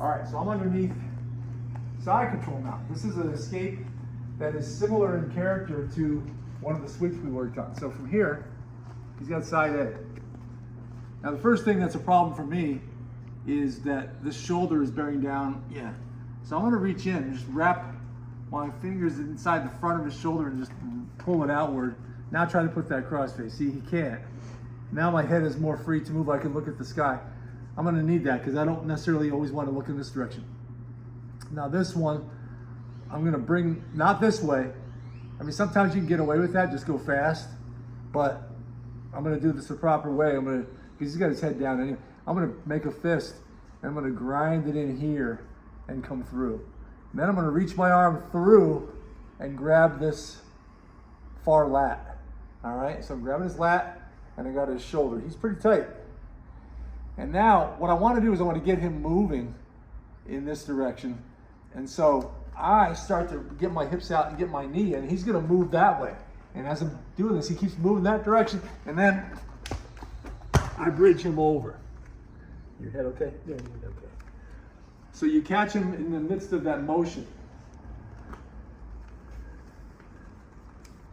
All right, so I'm underneath side control now. This is an escape that is similar in character to one of the sweeps we worked on. So from here, he's got side A. Now the first thing that's a problem for me is that this shoulder is bearing down. Yeah. So I'm gonna reach in and just wrap my fingers inside the front of his shoulder and just pull it outward. Now try to put that crossface. See, he can't. Now my head is more free to move. I can look at the sky. I'm gonna need that because I don't necessarily always want to look in this direction. Now this one, I'm gonna bring, not this way. I mean, sometimes you can get away with that, just go fast, but I'm gonna do this the proper way. Because he's got his head down anyway. I'm gonna make a fist and I'm gonna grind it in here and come through. And then I'm gonna reach my arm through and grab this far lat. All right, so I'm grabbing his lat and I got his shoulder. He's pretty tight. And now what I wanna do is I wanna get him moving in this direction. And so I start to get my hips out and get my knee, and he's gonna move that way. And as I'm doing this, he keeps moving that direction, and then I bridge him over. Your head okay? Yeah, your head okay. So you catch him in the midst of that motion.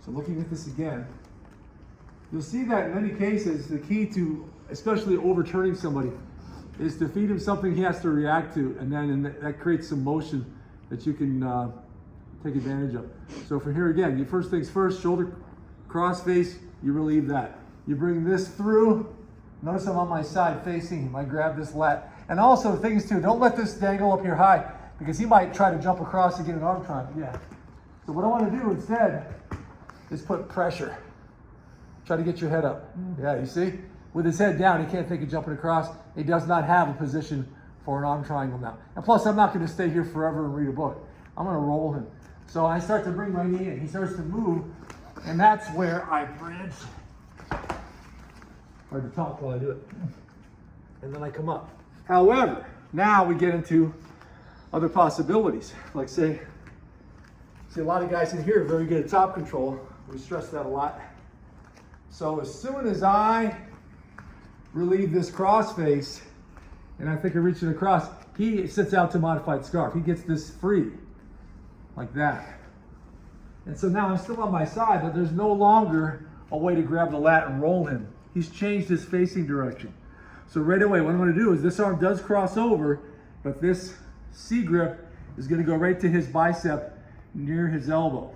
So looking at this again, you'll see that in many cases, the key to especially overturning somebody is to feed him something he has to react to, and then that creates some motion that you can take advantage of. So for here again, you first things first, shoulder cross face, you relieve that. You bring this through. Notice I'm on my side facing him. I grab this lat. And also things too, don't let this dangle up here high because he might try to jump across and get an arm triangle. Yeah. So what I want to do instead is put pressure. Try to get your head up. Yeah, you see? With his head down, he can't think of jumping across. He does not have a position for an arm triangle now. And plus, I'm not going to stay here forever and read a book. I'm going to roll him. So I start to bring my knee in. He starts to move, and that's where I bridge. Hard to talk while I do it. And then I come up. However, now we get into other possibilities. Like see a lot of guys in here are very good at top control. We stress that a lot. So as soon as I relieve this cross face, and I think I reach it across, he sits out to modified scarf. He gets this free, like that. And so now I'm still on my side, but there's no longer a way to grab the lat and roll him. He's changed his facing direction. So right away, what I'm gonna do is this arm does cross over, but this C grip is gonna go right to his bicep near his elbow,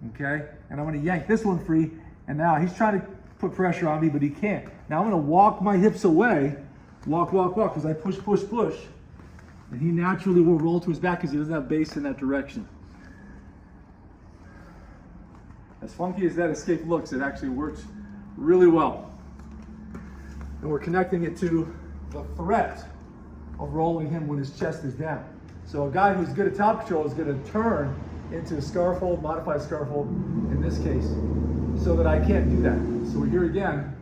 okay? And I'm gonna yank this one free, and now he's trying to put pressure on me, but he can't. Now I'm gonna walk my hips away, walk, because I push, and he naturally will roll to his back because he doesn't have base in that direction. As funky as that escape looks, it actually works really well. And we're connecting it to the threat of rolling him when his chest is down. So a guy who's good at top control is gonna turn into a scarf hold, modified scarf hold in this case, so that I can't do that. So here again,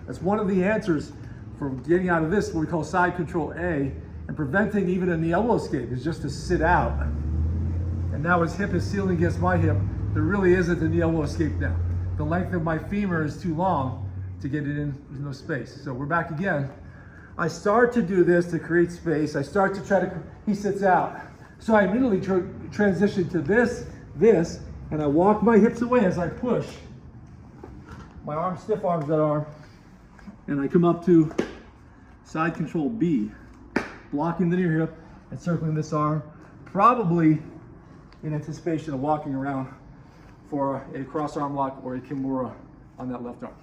that's one of the answers for getting out of this, what we call side control A, and preventing even in the elbow escape is just to sit out. And now his hip is sealing against my hip. There really isn't in the elbow escape now. The length of my femur is too long to get it in, there's no space. So we're back again. I start to do this to create space. I start to try to, he sits out. So I immediately transition to this, and I walk my hips away as I push. My arm stiff arms that arm, and I come up to side control B, blocking the near hip and circling this arm, probably in anticipation of walking around for a cross arm lock or a kimura on that left arm.